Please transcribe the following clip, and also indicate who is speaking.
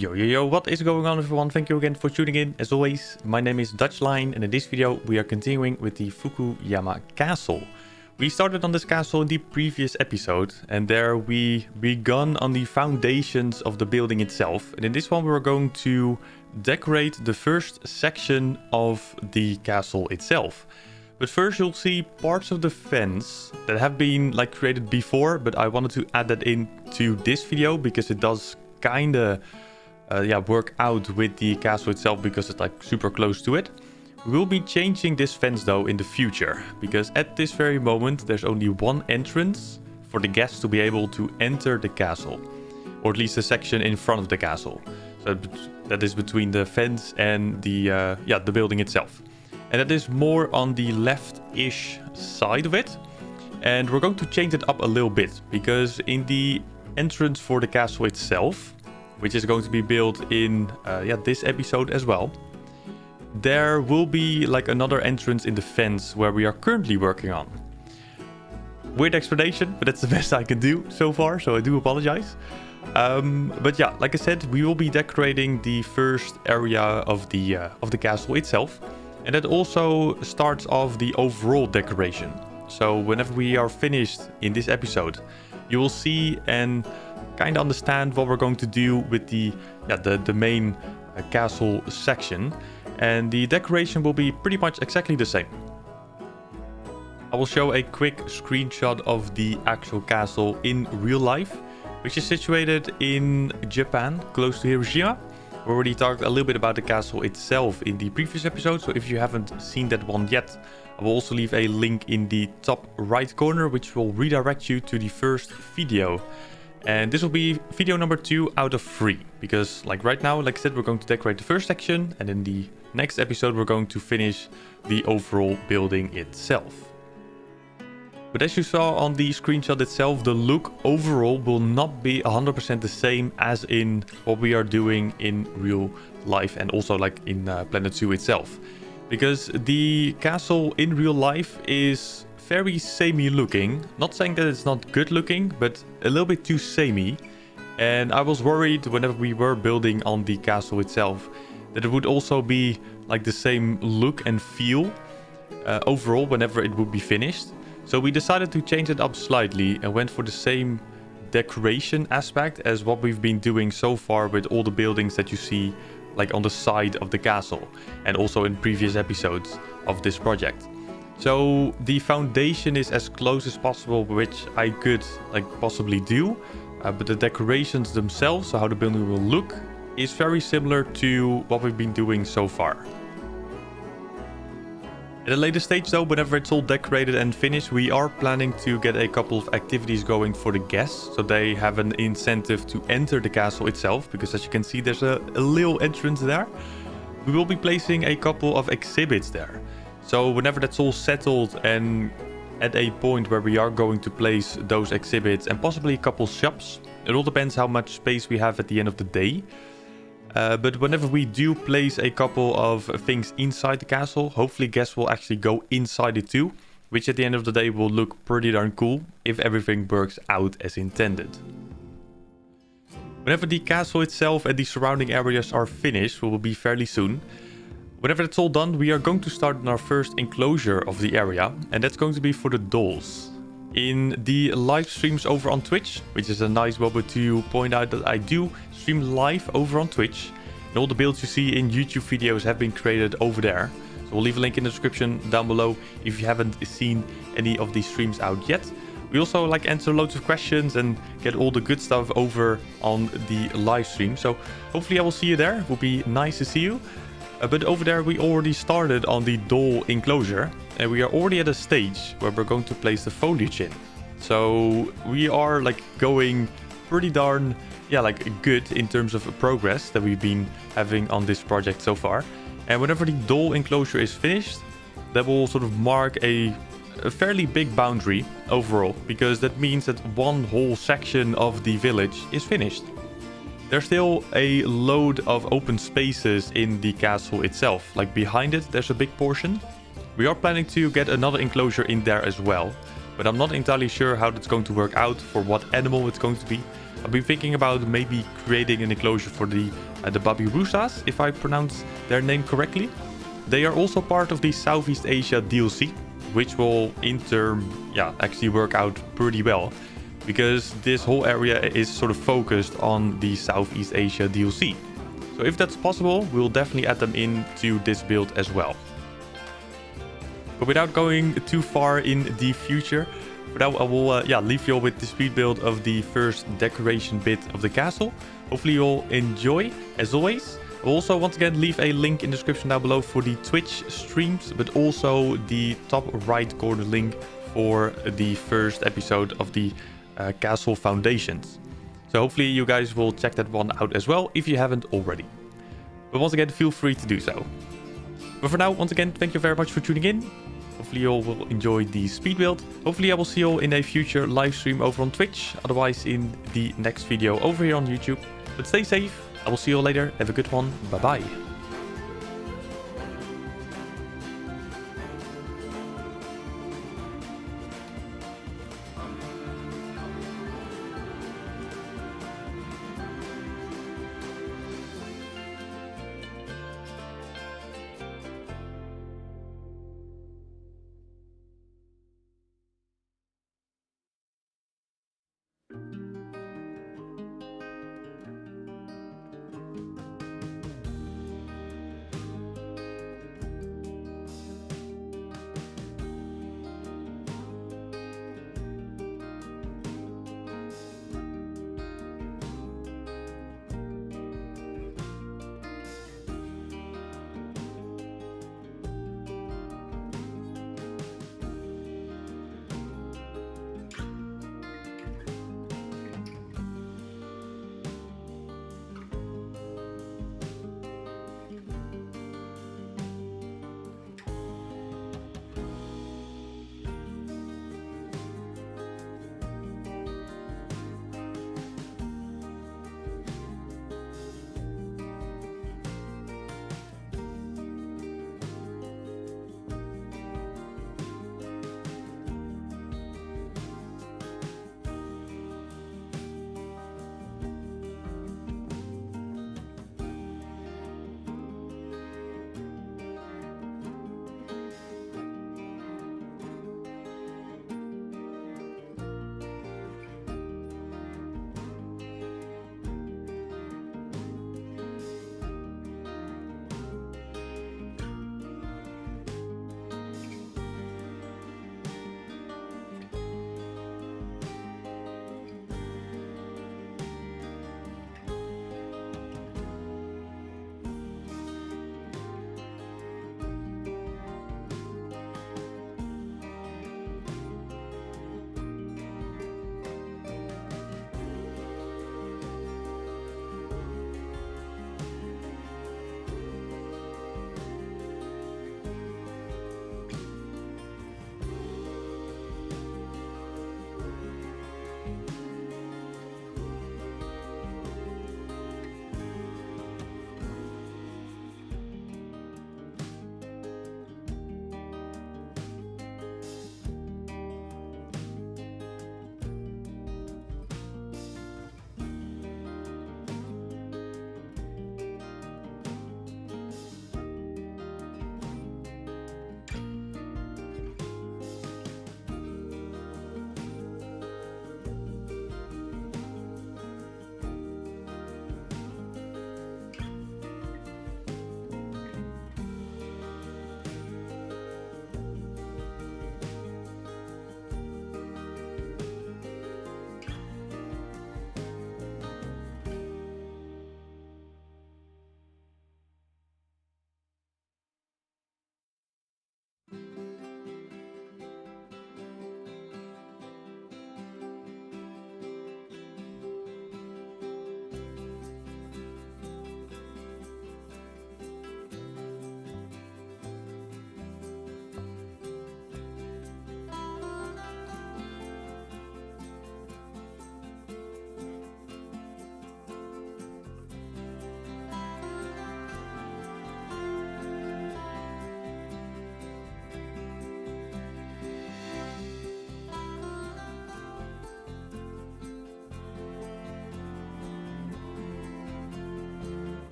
Speaker 1: Yo, yo, yo, what is going on everyone? Thank you again for tuning in. As always, my name is Dutchline and in this video we are continuing with the Fukuyama Castle. We started on this castle in the previous episode and there we begun on the foundations of the building itself. And in this one we're going to decorate the first section of the castle itself. But first you'll see parts of the fence that have been created before, but I wanted to add that into this video because it does kinda work out with the castle itself because it's super close to it. We will be changing this fence though in the future because at this very moment there's only one entrance for the guests to be able to enter the castle, or at least a section in front of the castle. So that is between the fence and the building itself. And that is more on the left-ish side of it. And we're going to change it up a little bit because in the entrance for the castle itself, which is going to be built in this episode as well, there will be another entrance in the fence where we are currently working on. Weird explanation, but that's the best I can do so far, so I do apologize. But yeah, like I said, we will be decorating the first area of the castle itself, and that also starts off the overall decoration. So whenever we are finished in this episode, you will see and kind of understand what we're going to do with the main castle section, and the decoration will be pretty much exactly the same. I will show a quick screenshot of the actual castle in real life, which is situated in Japan, close to Hiroshima. We already talked a little bit about the castle itself in the previous episode, so if you haven't seen that one yet, I will also leave a link in the top right corner, which will redirect you to the first video. And this will be video number 2 out of 3, because right now, like I said, we're going to decorate the first section, and in the next episode we're going to finish the overall building itself. But as you saw on the screenshot itself, the look overall will not be 100% the same as in what we are doing in real life and also in Planet Zoo itself. Because the castle in real life is very samey looking. Not saying that it's not good looking, but a little bit too samey. And I was worried whenever we were building on the castle itself that it would also be the same look and feel overall whenever it would be finished. So we decided to change it up slightly and went for the same decoration aspect as what we've been doing so far with all the buildings that you see on the side of the castle and also in previous episodes of this project. So the foundation is as close as possible, which I could possibly do, but the decorations themselves, so how the building will look, is very similar to what we've been doing so far. At a later stage though, whenever it's all decorated and finished, we are planning to get a couple of activities going for the guests, so they have an incentive to enter the castle itself, because as you can see there's a little entrance there. We will be placing a couple of exhibits there. So whenever that's all settled and at a point where we are going to place those exhibits and possibly a couple shops, it all depends how much space we have at the end of the day. But whenever we do place a couple of things inside the castle, hopefully guests will actually go inside it too, which at the end of the day will look pretty darn cool if everything works out as intended. Whenever the castle itself and the surrounding areas are finished, will be fairly soon. Whenever it's all done, we are going to start on our first enclosure of the area, and that's going to be for the dolls. In the live streams over on Twitch, which is a nice moment to point out that I do stream live over on Twitch, and all the builds you see in YouTube videos have been created over there. So we'll leave a link in the description down below if you haven't seen any of these streams out yet. We also answer loads of questions and get all the good stuff over on the live stream. So hopefully I will see you there. It will be nice to see you. But over there we already started on the Dhole Enclosure, and we are already at a stage where we're going to place the foliage in. So we are going pretty darn good in terms of progress that we've been having on this project so far. And whenever the Dhole Enclosure is finished, that will sort of mark a fairly big boundary overall, because that means that one whole section of the village is finished. There's still a load of open spaces in the castle itself. Behind it, there's a big portion. We are planning to get another enclosure in there as well, but I'm not entirely sure how that's going to work out, for what animal it's going to be. I've been thinking about maybe creating an enclosure for the Babirusas, if I pronounce their name correctly. They are also part of the Southeast Asia DLC, which will in turn, actually work out pretty well, because this whole area is sort of focused on the Southeast Asia DLC. So if that's possible, we'll definitely add them into this build as well. But without going too far in the future, for now I will leave you all with the speed build of the first decoration bit of the castle. Hopefully you'll enjoy, as always. I'll also once again leave a link in the description down below for the Twitch streams, but also the top right corner link for the first episode of the castle foundations. So hopefully you guys will check that one out as well if you haven't already. But once again, feel free to do so. But for now, once again, thank you very much for tuning in. Hopefully you all will enjoy the speed build. Hopefully I will see you all in a future live stream over on Twitch. Otherwise in the next video over here on YouTube. But stay safe. I will see you all later. Have a good one. Bye bye.